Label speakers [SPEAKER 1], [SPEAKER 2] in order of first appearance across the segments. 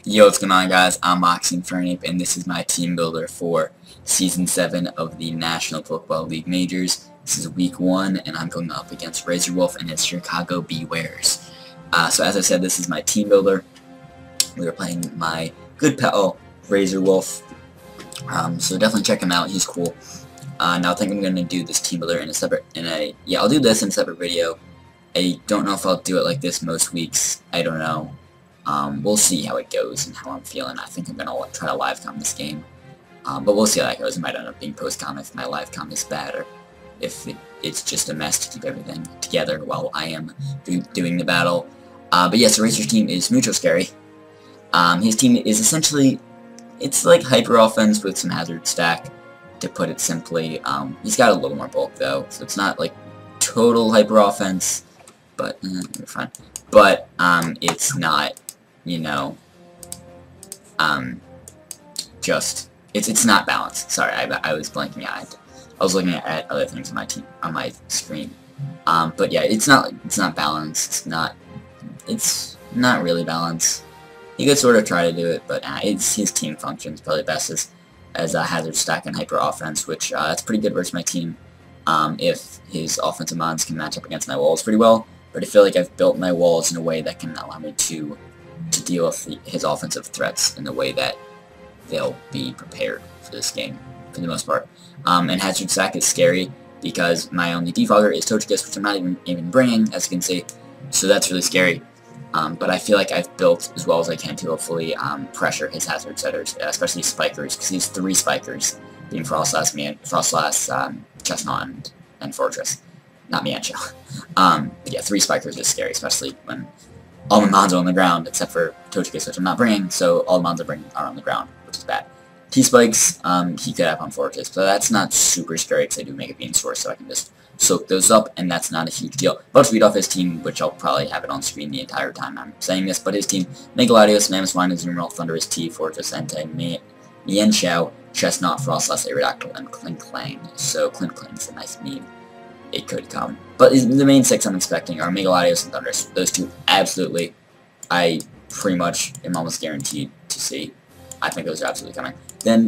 [SPEAKER 1] Yo, what's going on, guys? I'm Moxie Fernape, and this is my team builder for Season 7 of the National Football League Majors. This is Week 1, and I'm going up against Razor Wolf and his Chicago Bewears. So as I said, this is my team builder. We are playing my good pal, Razor Wolf. So definitely check him out, he's cool. Now I think I'm going to do this team builder I'll do this in a separate video. I don't know if I'll do it like this most weeks, I don't know. We'll see how it goes and how I'm feeling. I think I'm going to try to live com this game. But we'll see how that goes. It might end up being post-com if my live com is bad, or if it's just a mess to keep everything together while I am doing the battle. But yes, Razor's team is mucho scary. His team is essentially, it's like hyper offense with some hazard stack, to put it simply. He's got a little more bulk though, so it's not like total hyper offense, but you're fine. But it's not, you know, it's not balanced. Sorry, I was blanking out. I was looking at other things on my screen. But yeah, it's not balanced. It's not really balanced. He could sort of try to do it, but his team functions probably best as a hazard stack and hyper offense, which that's pretty good versus my team. If his offensive mons can match up against my walls pretty well. But I feel like I've built my walls in a way that can allow me to deal with his offensive threats in the way that they'll be prepared for this game, for the most part. And hazard stack is scary because my only defogger is Tochigis, which I'm not even bringing, as you can see. So that's really scary. But I feel like I've built as well as I can to hopefully pressure his hazard setters, especially spikers, because he's 3 spikers, being Frostlass, Chestnut, and Fortress. Not Miancho. But yeah, 3 spikers is scary, especially when all my mons are on the ground, except for Tochigis, which I'm not bringing, so all the mons are on the ground, which is bad. T-spikes, he could have on Fortress, but that's not super scary, because I do make a beam source, so I can just soak those up, and that's not a huge deal. But to read off his team, which I'll probably have it on screen the entire time I'm saying this, but his team: Megaladios, Mammothswine, Azumarill, Thunderous, T, Fortress, Entei, Mienshao, Chestnut, Frostlass, Aerodactyl, and Klinklang. So Klinklang's a nice meme. It could come. But the main 6 I'm expecting are Megaladios and Thunderous. Those 2, absolutely, I pretty much am almost guaranteed to see. I think those are absolutely coming. Then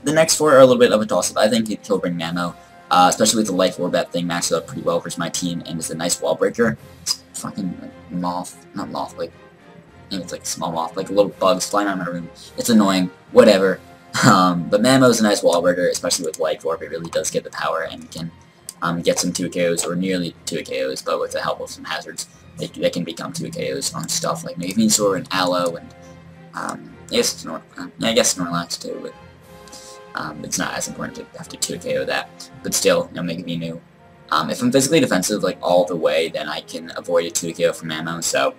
[SPEAKER 1] the next 4 are a little bit of a toss-up. I think he'll bring Mamo, especially with the Life Orb. That thing matches up pretty well versus my team, and it's a nice wall breaker. It's fucking moth, not moth, like, maybe it's like a small moth, like little bugs flying around my room. It's annoying, whatever. But Mamo's a nice wall breaker, especially with Life Orb. It really does get the power and can get some 2 KOs, or nearly 2 KOs, but with the help of some hazards, they can become 2 KOs on stuff like Mega Venusaur and Aloe, and I guess Snorlax too, but it's not as important to have to 2 KO that. But still, Mega Venu. If I'm physically defensive like all the way, then I can avoid a 2 KO from Ammo, so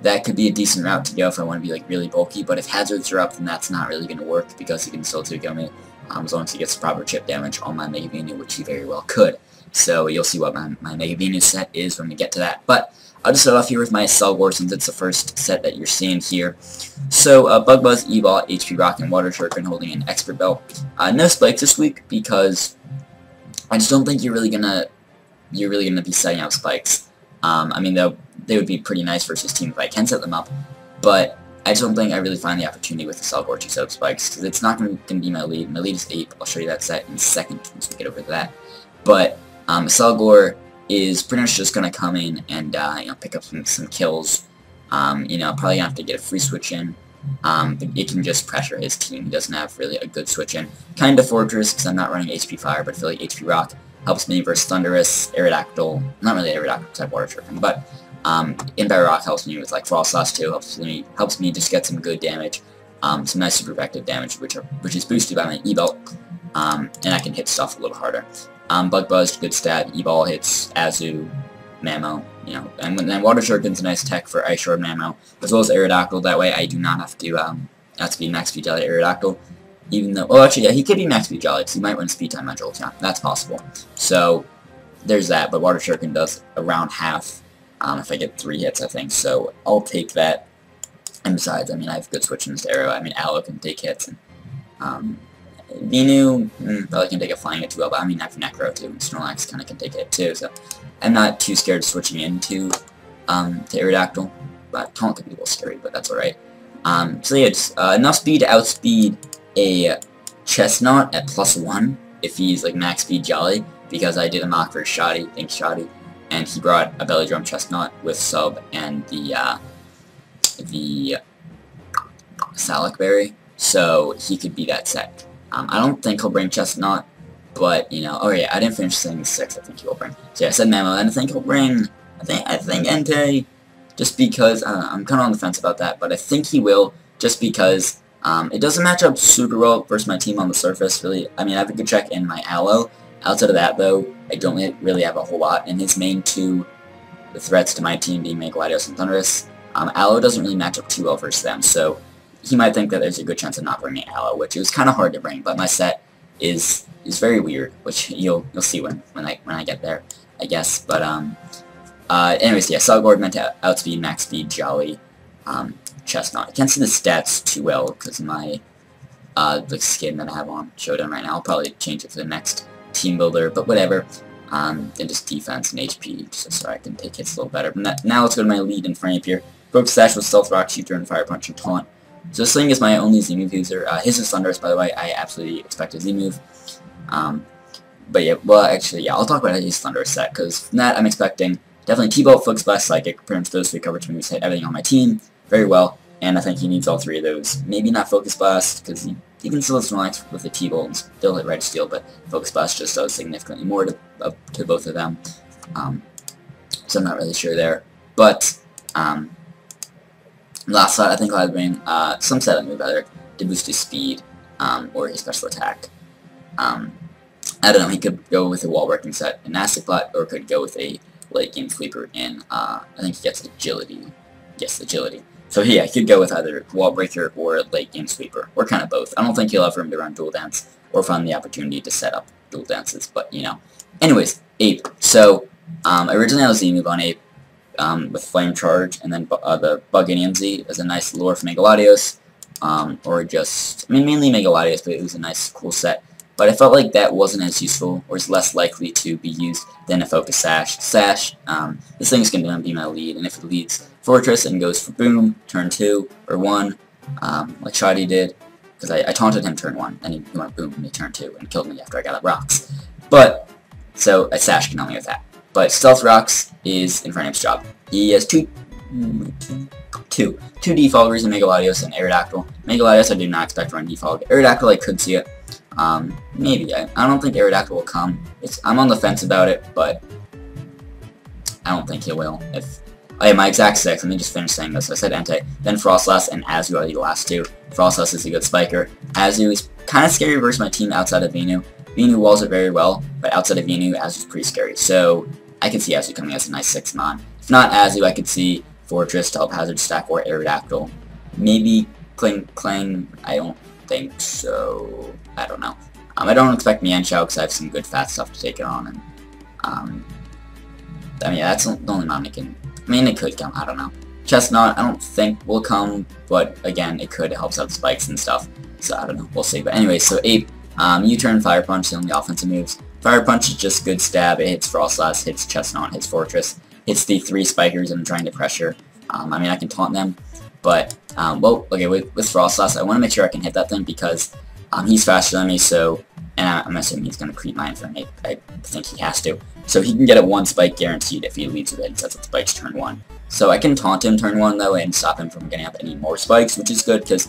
[SPEAKER 1] that could be a decent route to go if I want to be like really bulky. But if hazards are up, then that's not really going to work, because he can still 2 KO me. As long as he gets proper chip damage on my Mega Venu, which he very well could. So you'll see what my Mega Venu set is when we get to that. But I'll just start off here with my Cellgore, since it's the first set that you're seeing here. So Bug Buzz, E-Ball, HP Rock, and Water Shuriken holding an Expert Belt. No spikes this week, because I just don't think you're really gonna be setting out spikes. I mean, they would be pretty nice versus team if I can set them up, but I just don't think I really find the opportunity with the Cellgore to set up spikes, because it's not going to be my lead. My lead is 8. I'll show you that set in a second once we get over to that. But Cellgore is pretty much just going to come in and pick up some kills. Probably going to have to get a free switch in. But it can just pressure his team. He doesn't have really a good switch in. Kind of Fortress, because I'm not running HP Fire, but I feel like HP Rock helps me versus Thunderous, Aerodactyl. Not really Aerodactyl, because I have Water Shuriken, but Inbare Rock helps me with like Frostlass too, helps me just get some good damage, some nice super effective damage, which is boosted by my E-Belt, and I can hit stuff a little harder. Bug Buzz, good stat. E-Ball hits Azu, Mamo, and then Water Shuriken's a nice tech for Ice Shard Mamo, as well as Aerodactyl. That way I do not have to be max speed Jelly Aerodactyl, even though, well actually yeah, he could be max speed Jelly, because he might run speed time on Jolteon. That's possible. So there's that, but Water Shuriken does around half. If I get 3 hits, I think, so I'll take that. And besides, I mean, I have good switch-ins to Arrow. I mean, Aloe can take hits, and Venu probably can take a flying hit too well, but I mean, I have Necro too, and Snorlax kind of can take a hit too, so I'm not too scared of switching into Aerodactyl, but Taunt could be a little scary, but that's alright. So yeah, just enough speed to outspeed a Chestnut at +1 if he's like max speed Jolly, because I did a mock for Shoddy, thanks Shoddy, and he brought a Belly Drum Chestnut with Sub and the Salic Berry, so he could be that set. I don't think he'll bring Chestnut, but you know, oh yeah, I didn't finish saying 6. I think he'll bring. So yeah, I said Memo, and I think he'll bring. I think Entei, just because I'm kind of on the fence about that, but I think he will, just because it doesn't match up super well versus my team on the surface. Really, I mean, I have a good check in my Aloe. Outside of that, though, I don't really have a whole lot. And his main 2 threats to my team being Megaladios and Thundurus, Aloe doesn't really match up too well versus them, so he might think that there's a good chance of not bringing Aloe, which is kind of hard to bring. But my set is very weird, which you'll see when I get there, I guess. But anyways, yeah, Salgord meant to outspeed, max speed, Jolly, Chestnut. I can't see the stats too well because my the skin that I have on Showdown right now. I'll probably change it for the next Teambuilder, but whatever. And just defense and HP, just so I can take hits a little better. But now let's go to my lead in frame here. Focus Sash with Stealth Rock, Shooter, and Fire Punch and Taunt. So Sling is my only Z-move user. His is Thundurus, by the way. I absolutely expect a Z-move. But yeah, well, actually, yeah, I'll talk about his Thundurus set, because from that I'm expecting definitely T-Bolt, Focus Blast, Psychic, pretty much those 3 coverage moves hit everything on my team very well, and I think he needs all 3 of those. Maybe not Focus Blast, because he can still relax with the T-Bolt and still hit Red Steel, but Focus Blast just does significantly more to both of them. So I'm not really sure there. But last slot, I think I'll bring some set move either to boost his speed or his special attack. I don't know, he could go with a wall working set in Nastic Plot, or could go with a late game sweeper in, I think he gets agility. Yes, agility. So yeah, he could go with either wall breaker or late game sweeper, or kind of both. I don't think he'll have room to run dual dance, or find the opportunity to set up dual dances, but you know. Anyways, Ape. So, originally I was Z-move on Ape, with Flame Charge, and then the Bug Z as a nice lure for Megaladios, or just, I mean, mainly Megaladios, but it was a nice, cool set. But I felt like that wasn't as useful, or is less likely to be used than a Focus Sash. Sash, this thing's going to be my lead, and if it leads Fortress and goes for Boom, turn 2, or 1, like Shoddy did, because I taunted him turn 1, and he went Boom in turn 2, and killed me after I got up Rocks. But, so a Sash can help me with that. But Stealth Rocks is Infernape's job. He has two Defoggers in Megaladios and Aerodactyl. Megaladios I do not expect to run Defog. Aerodactyl I could see it. Maybe. I don't think Aerodactyl will come. I'm on the fence about it, but I don't think he will. Oh yeah, my exact 6, let me just finish saying this. I said Entei, then Frostlass, and Azu are the last 2. Frostlass is a good spiker. Azu is kind of scary versus my team outside of Venu. Venu walls it very well, but outside of Venu, Azu's pretty scary. So, I could see Azu coming as a nice 6-mon. If not Azu, I could see Fortress, to help Hazard Stack, or Aerodactyl. Maybe Kling, I don't think so. I don't know. I don't expect Mienshao because I have some good fat stuff to take it on, and I mean that's the only mon it can. I mean it could come. I don't know. Chestnut I don't think will come, but again it could. It helps out spikes and stuff. So I don't know. We'll see. But anyway, so Ape, U-turn, Fire Punch, the only offensive moves. Fire Punch is just good stab. It hits Frostlass, hits Chestnut, hits Fortress, hits the 3 spikers I'm trying to pressure. I mean I can taunt them, but well, okay, with Frostlass I want to make sure I can hit that thing because he's faster than me, so, and I'm assuming he's going to creep my Infernape. I think he has to. So he can get a 1 spike guaranteed if he leads with it and sets up spikes turn 1. So I can taunt him turn 1 though and stop him from getting up any more spikes, which is good because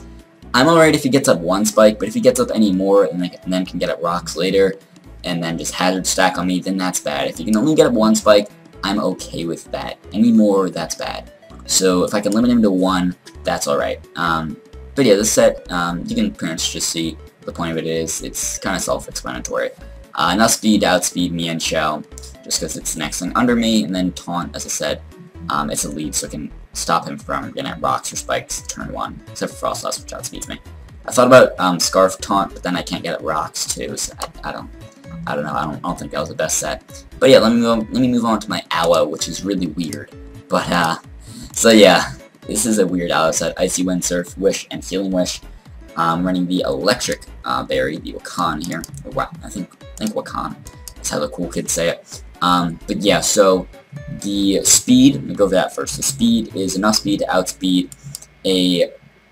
[SPEAKER 1] I'm alright if he gets up 1 spike, but if he gets up any more and then can get up rocks later and then just hazard stack on me, then that's bad. If he can only get up 1 spike, I'm okay with that. Any more, that's bad. So if I can limit him to 1, that's alright. But yeah, this set, you can pretty much just see the point of it is, it's kind of self-explanatory. Enough speed to outspeed Mienshao, just because it's the next thing under me, and then Taunt, as I said, it's a lead, so it can stop him from getting at rocks or spikes turn 1, except for Frostlass, which outspeeds me. I thought about Scarf Taunt, but then I can't get at rocks too, so I don't know, I don't think that was the best set. But yeah, let me move on to my Aloe, which is really weird. But so yeah, this is a weird Aloe set. Icy Wind, Surf, Wish, and Healing Wish. I'm running the Electric Berry, the Wakan here. Wow, I think Wakan. That's how the cool kids say it. But yeah, so the speed, let me go over that first. The speed is enough speed to outspeed a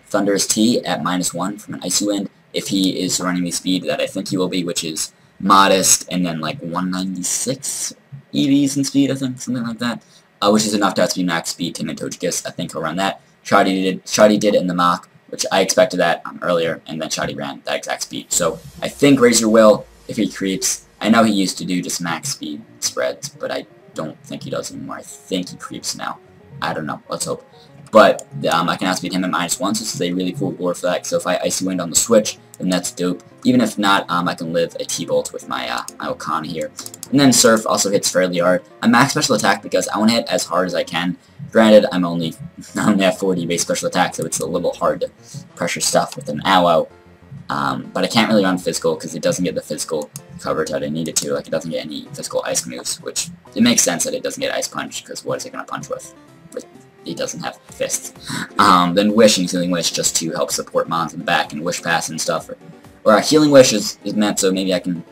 [SPEAKER 1] Thunderous T at -1 from an Icy Wind if he is running the speed that I think he will be, which is modest and then like 196 EVs in speed, I think, something like that, which is enough to outspeed max speed Tim and Togekiss. I think he'll run that. Shoddy did it in the mock, which I expected that earlier, and then Shoddy ran that exact speed. So I think Razor will, if he creeps. I know he used to do just max speed spreads, but I don't think he does anymore. I think he creeps now. I don't know. Let's hope. But I can outspeed him at -1, so this is a really cool lure for that. So if I Icy Wind on the switch, then that's dope. Even if not, I can live a T-Bolt with my Okana here. And then Surf also hits fairly hard. I max special attack because I want to hit as hard as I can. Granted, I only have 40 base special attack, so it's a little hard to pressure stuff with an Owo. But I can't really run physical because it doesn't get the physical coverage that I need it to. Like, it doesn't get any physical ice moves, which it makes sense that it doesn't get ice punch, because what is it going to punch with? He doesn't have fists. Then Wish and Healing Wish just to help support Mons in the back and Wish Pass and stuff. Or a Healing Wish is meant so maybe I can,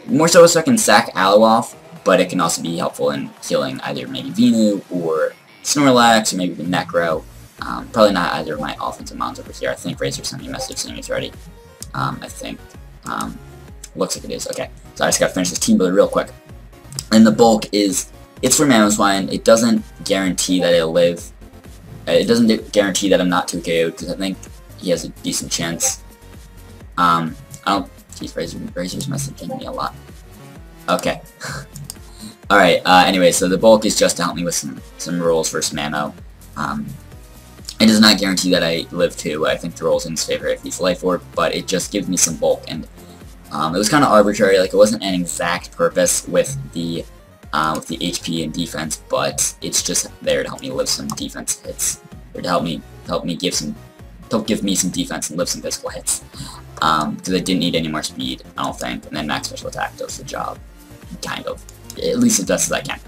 [SPEAKER 1] more so I can sack Aloe off, but it can also be helpful in healing either maybe Venu or Snorlax or maybe the Necro. Probably not either of my offensive Mons over here. I think Razor sent me a message saying it's ready. I think. Looks like it is. Okay. So I just gotta finish this Teambuilder real quick. And the bulk is, it's for Mamoswine. It doesn't guarantee that it'll live. It doesn't guarantee that I'm not 2KO'd, because I think he has a decent chance. I don't... Geez, Razor's messaging me a lot. Okay. Alright, anyway, so the bulk is just to help me with some rolls versus Mamo. It does not guarantee that I live 2. I think the roll's in his favor if he's Life Orb, but it just gives me some bulk, and it was kind of arbitrary. Like, it wasn't an exact purpose with the HP and defense, but it's just there to help me live some defense hits, or to help me give me some defense and live some physical hits. Because I didn't need any more speed, I don't think, and then max special attack does the job, kind of, at least as best as I can.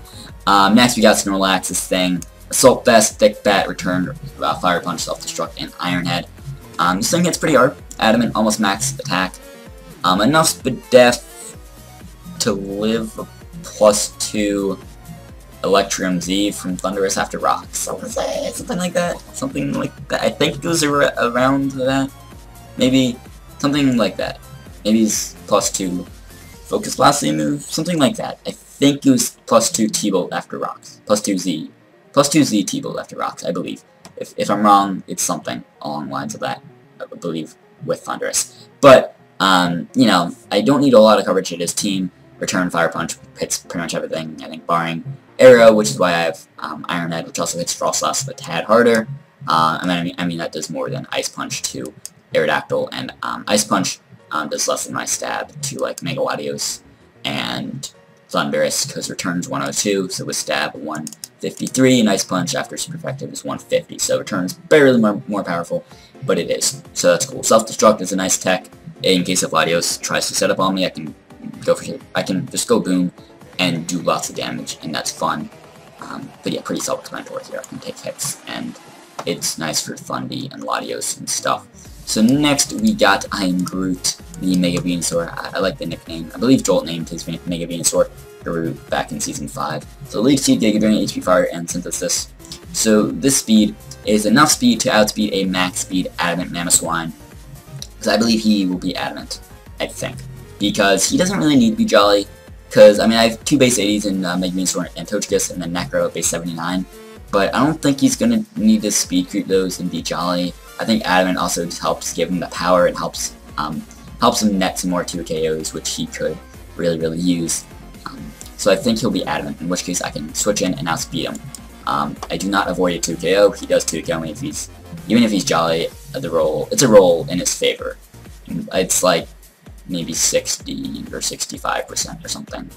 [SPEAKER 1] Next we got Snorlax, this thing. Assault Vest, Thick Bat, Return, Fire Punch, Self-Destruct, and Iron Head. This thing hits pretty hard. Adamant, almost max attack. Enough Spadef to live a +2 Electrum Z from Thunderous after Rocks. Something like that. Something like that. I think it was around that. Maybe something like that. Maybe it's +2 Focus Blast move. Something like that. I think it was +2 T-Bolt after Rocks. +2 Z. +2 Z T-Bolt after Rocks, I believe. If I'm wrong, it's something along the lines of that, I believe, with Thunderous. But, you know, I don't need a lot of coverage. It is Team. Return, Fire Punch hits pretty much everything, I think, barring Arrow, which is why I have Iron Head, which also hits Frost Blast a tad harder. I mean, that does more than Ice Punch to Aerodactyl, and Ice Punch does less than my stab to, like, Mega Latios and Thunderous, because Return's 102, so with stab 153, and Ice Punch after Super Effective is 150, so Return's barely more powerful, but it is, so that's cool. Self-Destruct is a nice tech. In case if Latios tries to set up on me, I can just go boom and do lots of damage, and that's fun. But yeah, pretty self-explanatory here. I can take hits, and it's nice for Thundy and Latios and stuff. So next we got I Am Groot, the Mega Venusaur. I like the nickname. I believe Jolt named his Mega Venusaur Groot back in Season 5. So Leaf Seed, Giga Drain, HP Fire, and Synthesis. So this speed is enough speed to outspeed a max speed Adamant Mamoswine, because I believe he will be Adamant, I think. Because he doesn't really need to be Jolly, because, I mean, I have 2 base 80s in Mega Venusaur and Togekiss, and then Necro at base 79, but I don't think he's going to need to speed creep those and be Jolly. I think Adamant also just helps give him the power and helps him net some more 2KOs, which he could really use. So I think he'll be Adamant, in which case I can switch in and outspeed him. I do not avoid a 2KO. He does 2KO me if he's, even if he's Jolly, it's a roll in his favor. It's like maybe 60 or 65% or something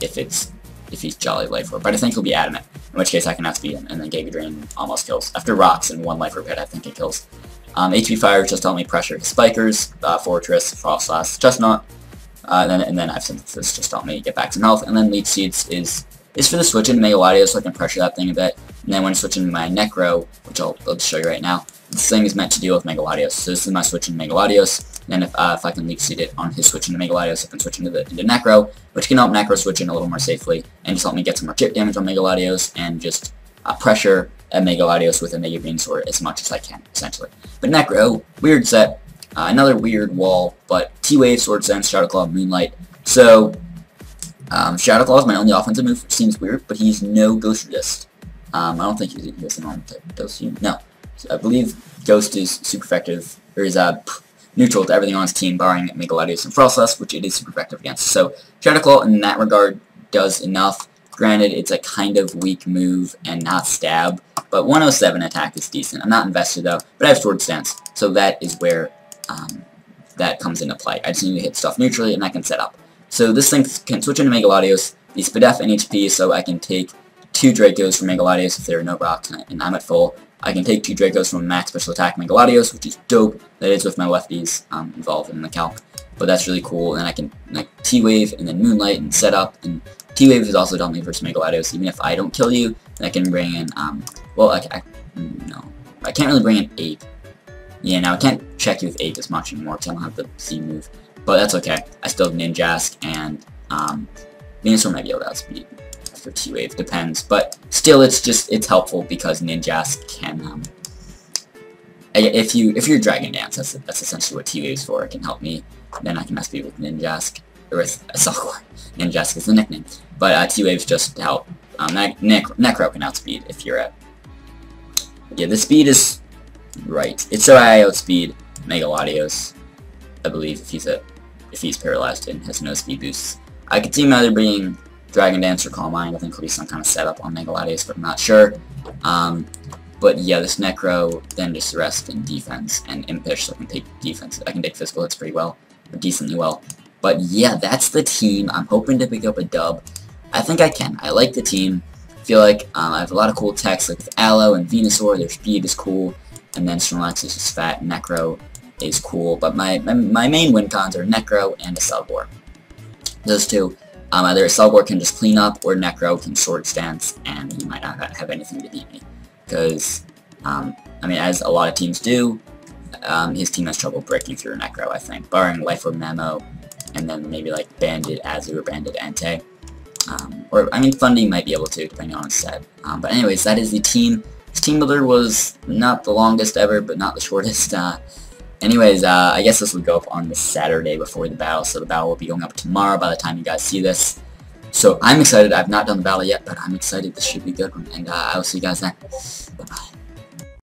[SPEAKER 1] if he's Jolly Life Orb, but I think he'll be Adamant, in which case I can outspeed him, and then Giga Drain almost kills. After Rocks and 1 Life Orb hit, I think it kills. HP Fire just help me pressure Spikers, Fortress, Frost Blast, Chestnut, and then I have Synthesis just help me get back some health, and then Leech Seeds is for the switch into Mega Latios, so I can pressure that thing a bit, and then when I switch into my Necro, which I'll just show you right now, this thing is meant to deal with Mega Latios, so this is my switch into Mega Latios, and then if I can Leech Seed it on his switch into Mega Latios, I can switch into Necro, which can help Necro switch in a little more safely, and just help me get some more chip damage on Mega Latios, and just pressure at Mega Latios with a Mega Venusaur as much as I can, essentially. But Necro, weird set, another weird wall, but T-Wave, Sword Dance, Shadow Claw, Moonlight. So, Shadow Claw is my only offensive move, which seems weird, but he's no Ghost Resist. I don't think he has a normal type Ghost. No. So I believe Ghost is super effective, or is neutral to everything on his team, barring Mega Latios and Frostless, which it is super effective against. So, Shadow Claw, in that regard, does enough. Granted, it's a kind of weak move and not stab, but 107 attack is decent. I'm not invested though, but I have Sword Stance, so that is where that comes into play. I just need to hit stuff neutrally and I can set up. So this thing can switch into Mega Latios, the Spadef and HP, so I can take 2 Dracos from Mega Latios if there are no rocks and I'm at full. I can take 2 Dracos from Max Special Attack Mega Latios, which is dope. That is with my lefties involved in the calc, but that's really cool. And I can like T-Wave and then Moonlight and set up, and T-Wave is also dominant versus Mega Latios. Even if I don't kill you, I can bring in, well, no. I can't really bring in Ape. Yeah, now I can't check you with Ape as much anymore because I don't have the C move. But that's okay. I still have Ninjask, and Venusaur might be able to outspeed for T-Wave, depends. But still, it's helpful because Ninjask can, if you're Dragon Dance, that's essentially what T-Wave's for. It can help me. Then I can outspeed with Ninjask, or with Assault. Ninjask is the nickname. But T-Wave's just to help. Necro can outspeed if you're at... Yeah, the speed is right. It's so I outspeed Mega Latios, I believe, if he's paralyzed and has no speed boosts. I could see him either being Dragon Dance or Calm Mind. I think it'll be some kind of setup on Mega Latios, but I'm not sure. But yeah, this Necro then just rest in defense and Impish, so I can take defense. I can take physical hits pretty well, or decently well. But yeah, that's the team. I'm hoping to pick up a dub. I think I can. I like the team. I feel like I have a lot of cool techs, like with Aloe and Venusaur. Their speed is cool, and then Snorlax is just fat. Necro is cool, but my main win cons are Necro and a Cellgore. Those two. Either a Cellgore can just clean up, or Necro can Sword Stance, and he might not have anything to beat me. Because, I mean, as a lot of teams do, his team has trouble breaking through Necro, I think. Barring Life Orb Memo, and then maybe like Banded Azu or Banded Entei. Or, I mean, Fundy might be able to, depending on his set. But anyways, that is the team. This Teambuilder was not the longest ever, but not the shortest. Anyways, I guess this will go up on the Saturday before the battle, so the battle will be going up tomorrow by the time you guys see this. So I'm excited. I've not done the battle yet, but I'm excited. This should be a good one, and I will see you guys then. Bye-bye.